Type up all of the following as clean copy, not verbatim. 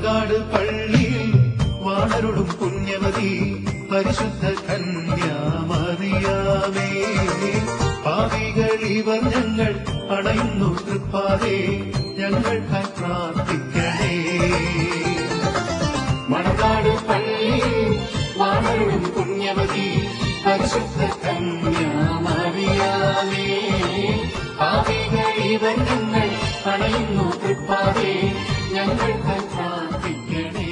മണർകാട് പള്ളിയിൽ വാണരുളും പുണ്യവതി പരിശുദ്ധ കന്യാമറിയാമേ. പാപികൾ ഇവർ ഞങ്ങൾ അണയുന്നു തൃപ്പാതെ, ഞങ്ങൾക്കായി പ്രാർത്ഥിക്കണേ. മണർകാട് പള്ളിയിൽ വാണരുളും പുണ്യവതി പരിശുദ്ധ കന്യാമറിയാമേ. പാപികൾ ഇവർ ഞങ്ങൾ അണയുന്നു തൃപ്പാതെ, ഞങ്ങൾക്കായി പ്രാർത്ഥിക്കണേ.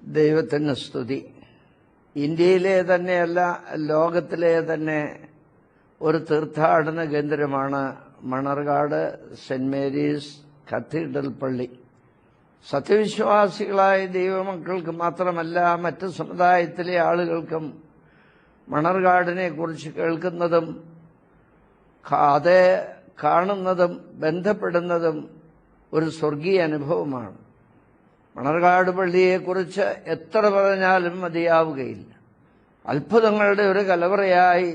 ദൈവത്തിന് സ്തുതി. ഇന്ത്യയിലെ തന്നെയല്ല, ലോകത്തിലെ തന്നെ ഒരു തീർത്ഥാടന കേന്ദ്രമാണ് മണർകാട് സെന്റ് മേരീസ് കത്തീഡ്രൽ പള്ളി. സത്യവിശ്വാസികളായ ദൈവമക്കൾക്ക് മാത്രമല്ല, മറ്റ് സമുദായത്തിലെ ആളുകൾക്കും മണർകാടിനെ കുറിച്ച് കേൾക്കുന്നതും അത് കാണുന്നതും ബന്ധപ്പെടുന്നതും ഒരു സ്വർഗീയ അനുഭവമാണ്. മണർകാട് പള്ളിയെക്കുറിച്ച് എത്ര പറഞ്ഞാലും മതിയാവുകയില്ല. അത്ഭുതങ്ങളുടെ ഒരു കലവറയായി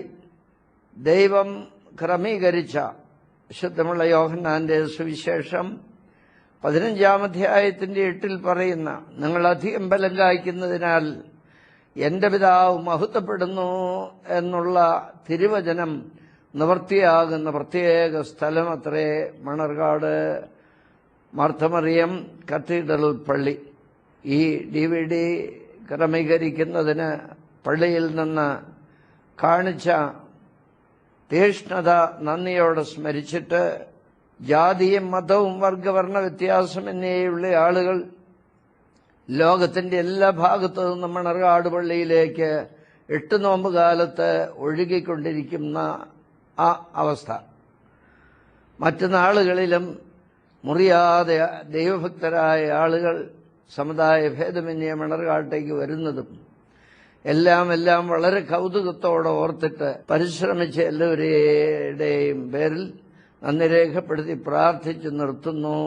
ദൈവം ക്രമീകരിച്ച വിശുദ്ധമുള്ള യോഹന്നാന്റെ സുവിശേഷം 15-ാം അധ്യായത്തിന്റെ 8 പറയുന്ന, നിങ്ങൾ അധികം ബലം കായ്ക്കുന്നതിനാൽ എന്റെ പിതാവ് മഹത്വപ്പെടുന്നു എന്നുള്ള തിരുവചനം നിവൃത്തിയാകുന്ന പ്രത്യേക സ്ഥലമത്രേ മണർകാട് മാർത്തമറിയം കത്തീഡ്രൽ പള്ളി. ഈ DVD ക്രമീകരിക്കുന്നതിന് പള്ളിയിൽ നിന്ന് കാണിച്ച തീഷ്ണത നന്ദിയോടെ സ്മരിച്ചിട്ട്, ജാതിയും മതവും വർഗവർണ്ണ വ്യത്യാസമെന്നേയുള്ള ആളുകൾ ലോകത്തിന്റെ എല്ലാ ഭാഗത്തു നിന്നും മണർകാട് പള്ളിയിലേക്ക് 8 നോമ്പ് കാലത്ത് ഒഴുകിക്കൊണ്ടിരിക്കുന്ന ആ അവസ്ഥ, മറ്റു നാളുകളിലും മുറിയാതെ ദൈവഭക്തരായ ആളുകൾ സമുദായ ഭേദമന്യേ മണർകാട്ടേക്ക് വരുന്നതും എല്ലാം വളരെ കൗതുകത്തോടെ ഓർത്തിട്ട് പരിശ്രമിച്ച എല്ലാവരുടെയും പേരിൽ നന്ദി രേഖപ്പെടുത്തി പ്രാർത്ഥിച്ചു നിർത്തുന്നു.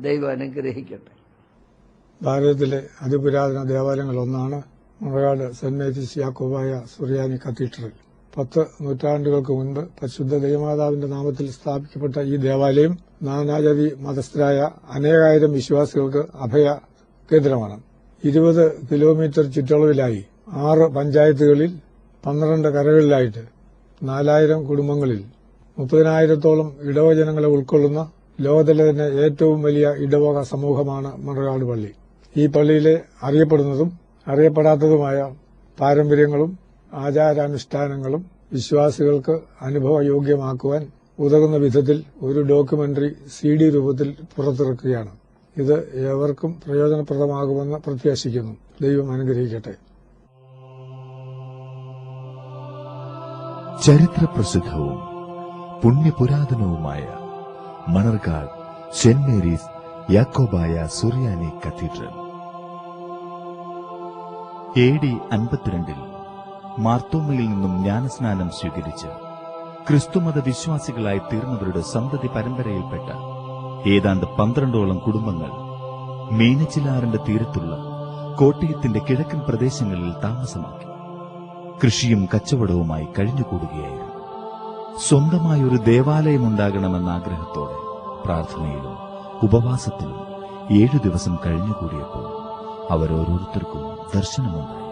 ദൈവം അനുഗ്രഹിക്കട്ടെ. ഭാരതത്തിലെ അതിപുരാതന ദേവാലയങ്ങളൊന്നാണ് മണർകാട് സെന്റ് മേരീസ് യാക്കോബായ സുറിയാനി കത്തീഡ്രൽ. 10 നൂറ്റാണ്ടുകൾക്ക് മുൻപ് പരിശുദ്ധ ദൈവമാതാവിന്റെ നാമത്തിൽ സ്ഥാപിക്കപ്പെട്ട ഈ ദേവാലയം നാനാജാതി മതസ്ഥരായ അനേകായിരം വിശ്വാസികൾക്ക് അഭയ കേന്ദ്രമാണ്. 20 കിലോമീറ്റർ ചുറ്റളവിലായി 6 പഞ്ചായത്തുകളിൽ 12 കരകളിലായിട്ട് 4000 കുടുംബങ്ങളിൽ 30,000-ഓളം ഇടവജനങ്ങളെ ഉൾക്കൊള്ളുന്ന ലോകത്തിലെ തന്നെ ഏറ്റവും വലിയ ഇടവക സമൂഹമാണ് മണർകാട് പള്ളി. ഈ പള്ളിയിലെ അറിയപ്പെടുന്നതും അറിയപ്പെടാത്തതുമായ പാരമ്പര്യങ്ങളും ആചാരാനുഷ്ഠാനങ്ങളും വിശ്വാസികൾക്ക് അനുഭവയോഗ്യമാക്കുവാൻ ഉതകുന്ന വിധത്തിൽ ഒരു ഡോക്യുമെന്ററി CD രൂപത്തിൽ പുറത്തിറക്കുകയാണ്. ഇത് ഏവർക്കും പ്രയോജനപ്രദമാകുമെന്ന് പ്രത്യാശിക്കുന്നു. ദൈവം അനുഗ്രഹിക്കട്ടെ. ചരിത്രപ്രസിദ്ധവും പുണ്യപുരാതനവുമായ മണർകാട് സെന്റ് മേരീസ് യാക്കോബായ സുറിയാനി കത്തീഡ്രൽ AD 52 മാർത്തോമയിൽ നിന്നും ജ്ഞാനസ്നാനം സ്വീകരിച്ച് ക്രിസ്തുമത വിശ്വാസികളായി തീർന്നവരുടെ സന്തതി പരമ്പരയിൽപ്പെട്ട ഏതാണ്ട് 12ഓളം കുടുംബങ്ങൾ മീനച്ചിലാറിന്റെ തീരത്തുള്ള കോട്ടയത്തിന്റെ കിഴക്കൻ പ്രദേശങ്ങളിൽ താമസമാക്കി കൃഷിയും കച്ചവടവുമായി കഴിഞ്ഞുകൂടുകയായിരുന്നു. സ്വന്തമായൊരു ദേവാലയമുണ്ടാകണമെന്ന ആഗ്രഹത്തോടെ പ്രാർത്ഥനയിലും ഉപവാസത്തിലും 7 ദിവസം കഴിഞ്ഞുകൂടിയപ്പോൾ അവരോരോരുത്തർക്കും ദർശനമുണ്ടായി.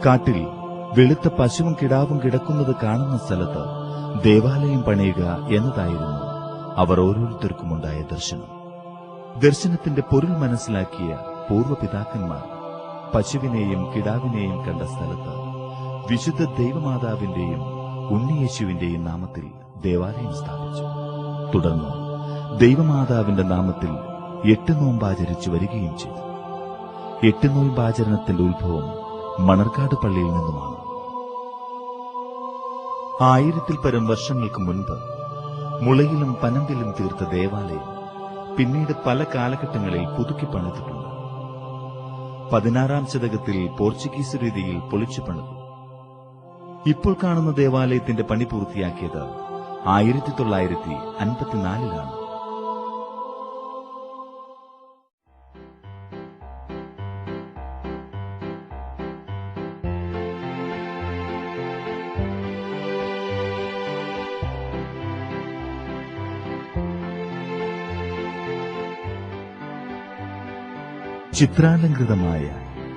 കാട്ടിൽ വെളുത്ത പശുവും കിടാവും കിടക്കുന്നത് കാണുന്ന സ്ഥലത്ത് ദേവാലയം പണിയുക എന്നതായിരുന്നു അവർ ഓരോരുത്തർക്കുമുണ്ടായ ദർശനം. ദർശനത്തിന്റെ പൊരുൾ മനസ്സിലാക്കിയ പൂർവ്വപിതാക്കന്മാർ പശുവിനെയും കിടാവിനെയും കണ്ട സ്ഥലത്ത് വിശുദ്ധ ദൈവമാതാവിന്റെയും ഉണ്ണിയേശുവിന്റെയും നാമത്തിൽ ദേവാലയം സ്ഥാപിച്ചു. തുടർന്ന് ദൈവമാതാവിന്റെ നാമത്തിൽ 8 നോമ്പാചരിച്ചു വരികയും ചെയ്തു. 8 നോമ്പാചരണത്തിന്റെ ഉത്ഭവം മണർകാട് പള്ളിയിൽ നിന്നുമാണ്. 1000-ൽ പരം വർഷങ്ങൾക്ക് മുൻപ് മുളയിലും പനമ്പിലും തീർത്ത ദേവാലയം പിന്നീട് പല കാലഘട്ടങ്ങളിൽ പുതുക്കി പണിതിട്ടുണ്ട്. 16-ാം ശതകത്തിൽ പോർച്ചുഗീസ് രീതിയിൽ പൊളിച്ചു പണിതു. ഇപ്പോൾ കാണുന്ന ദേവാലയത്തിന്റെ പണി പൂർത്തിയാക്കിയത് 1954-ലാണ്. ചിത്രാലങ്കൃതമായ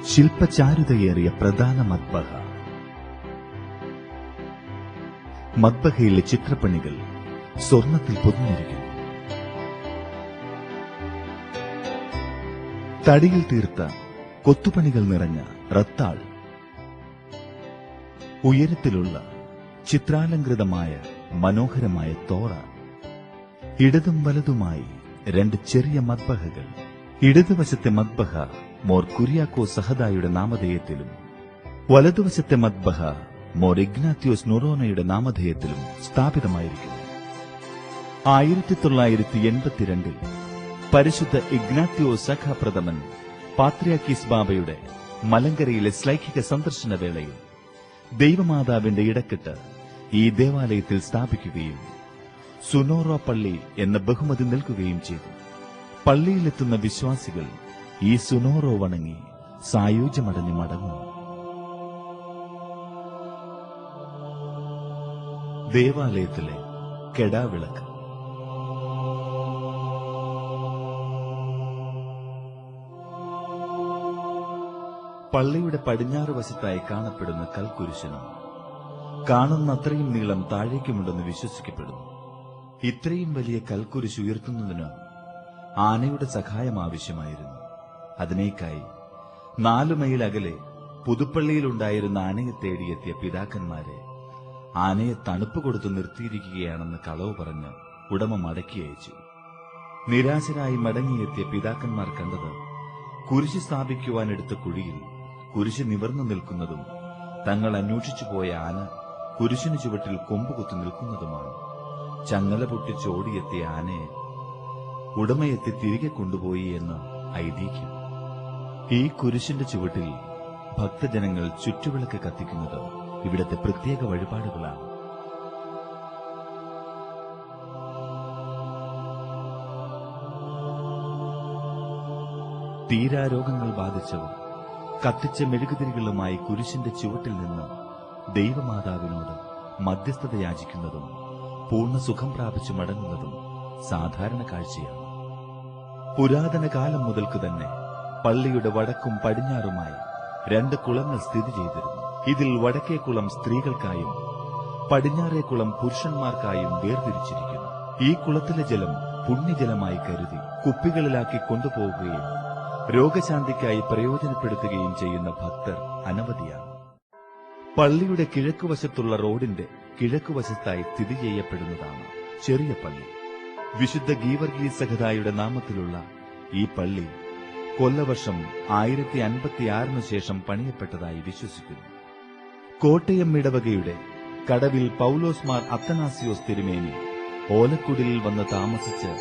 ശില്പചാരുതയേറിയ പ്രധാന മദ്ബഹ. മദ്ബഹയിലെ ചിത്രപ്പണികൾ സ്വർണത്തിൽ പൊതിഞ്ഞിരിക്കുന്നു. തടിയിൽ തീർത്ത കൊത്തുപണികൾ നിറഞ്ഞ റത്താൾ, ഉയരത്തിലുള്ള ചിത്രാലങ്കൃതമായ മനോഹരമായ തോറ, ഇടതും വലതുമായി 2 ചെറിയ മദ്ബഹകൾ. ഇടതുവശത്തെ മദ്ബഹ മോർ കുര്യാക്കോ സഹദായുടെ നാമധേയത്തിലും വലതുവശത്തെ മദ്ബഹ മോർ ഇഗ്നാത്യോസ് നൊറോനയുടെ നാമധേയത്തിലും സ്ഥാപിതമായിരിക്കുന്നു. 1982-ൽ പരിശുദ്ധ ഇഗ്നാത്യോസ് സഖ പ്രഥമൻ പാത്രിയാക്കീസ് ബാബയുടെ മലങ്കരയിലെ ശ്ലൈഹിക സന്ദർശന വേളയിൽ ദൈവമാതാവിന്റെ ഇടക്കെട്ട് ഈ ദേവാലയത്തിൽ സ്ഥാപിക്കുകയും സുനോറോ പള്ളി എന്ന ബഹുമതി നൽകുകയും ചെയ്തു. പള്ളിയിലെത്തുന്ന വിശ്വാസികൾ ഈ സുനോറോ വണങ്ങി സായുജ്യമടഞ്ഞ് മടങ്ങുന്നു. ദേവാലയത്തിലെ കെടാവിളക്ക്. പള്ളിയുടെ പടിഞ്ഞാറ് വശത്തായി കാണപ്പെടുന്ന കൽക്കുരിശനും കാണുന്ന അത്രയും നീളം താഴേക്കുമുണ്ടെന്ന് വിശ്വസിക്കപ്പെടുന്നു. ഇത്രയും വലിയ കൽക്കുരിശ് ഉയർത്തുന്നതിന് ആനയുടെ സഹായം ആവശ്യമായിരുന്നു. അതിനേക്കായി 4 മൈൽ അകലെ പുതുപ്പള്ളിയിലുണ്ടായിരുന്ന ആനയെ തേടിയെത്തിയ പിതാക്കന്മാരെ ആനയെ തണുപ്പ് കൊടുത്തു നിർത്തിയിരിക്കുകയാണെന്ന് കളവ് പറഞ്ഞ് ഉടമ മടക്കി അയച്ചു. നിരാശരായി മടങ്ങിയെത്തിയ പിതാക്കന്മാർ കണ്ടത് കുരിശ് സ്ഥാപിക്കുവാനെടുത്ത കുഴിയിൽ കുരിശ് നിവർന്നു നിൽക്കുന്നതും തങ്ങൾ അന്വേഷിച്ചു പോയ ആന കുരിശിനു ചുവട്ടിൽ കൊമ്പുകുത്തി നിൽക്കുന്നതുമാണ്. ചങ്ങല പൊട്ടിച്ച് ഓടിയെത്തിയ ആനയെ ഉടമയെത്തി തിരികെ കൊണ്ടുപോയി എന്ന് ഐതിഹ്യം. ഈ കുരിശിന്റെ ചുവട്ടിൽ ഭക്തജനങ്ങൾ ചുറ്റുവിളക്ക് കത്തിക്കുന്നത് ഇവിടത്തെ പ്രത്യേക വഴിപാടുകളാണ്. തീരാരോഗങ്ങൾ ബാധിച്ചവർ കത്തിച്ച മെഴുകുതിരികളുമായി കുരിശിന്റെ ചുവട്ടിൽ നിന്ന് ദൈവമാതാവിനോട് മധ്യസ്ഥത യാചിക്കുന്നതും പൂർണ്ണ സുഖം പ്രാപിച്ചു മടങ്ങുന്നതും സാധാരണ കാഴ്ചയാണ്. പുരാതന കാലം മുതൽക്കു തന്നെ പള്ളിയുടെ വടക്കും പടിഞ്ഞാറുമായി 2 കുളങ്ങൾ സ്ഥിതി ചെയ്തിരുന്നു. ഇതിൽ വടക്കേ കുളം സ്ത്രീകൾക്കായും പടിഞ്ഞാറേ കുളം പുരുഷന്മാർക്കായും വേർതിരിച്ചിരിക്കുന്നു. ഈ കുളത്തിലെ ജലം പുണ്യജലമായി കരുതി കുപ്പികളിലാക്കി കൊണ്ടുപോവുകയും രോഗശാന്തിക്കായി പ്രയോജനപ്പെടുത്തുകയും ചെയ്യുന്ന ഭക്തർ അനവധിയാണ്. പള്ളിയുടെ കിഴക്കുവശത്തുള്ള റോഡിന്റെ കിഴക്കുവശത്തായി സ്ഥിതി ചെയ്യപ്പെടുന്നതാണ് ചെറിയ പള്ളി. വിശുദ്ധ ഗീവർഗീസ് സഹദായുടെ നാമത്തിലുള്ള ഈ പള്ളി കൊല്ലവർഷം 1056 ശേഷം പണിയപ്പെട്ടതായി വിശ്വസിക്കുന്നു. കോട്ടയം ഇടവകയുടെ കടവിൽ പൌലോസ് മാർ അത്തനാസിയോസ് തിരുമേനി ഓലക്കുടിലിൽ വന്ന് താമസിച്ച്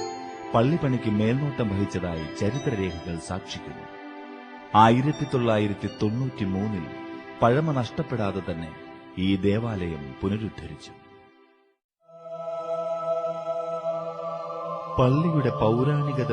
പള്ളിപ്പണിക്ക് മേൽനോട്ടം വഹിച്ചതായി ചരിത്രരേഖകൾ സാക്ഷിക്കുന്നു. 1993-ൽ പഴമ നഷ്ടപ്പെടാതെ തന്നെ ഈ ദേവാലയം പുനരുദ്ധരിച്ചു. പള്ളിയുടെ പൗരാണികത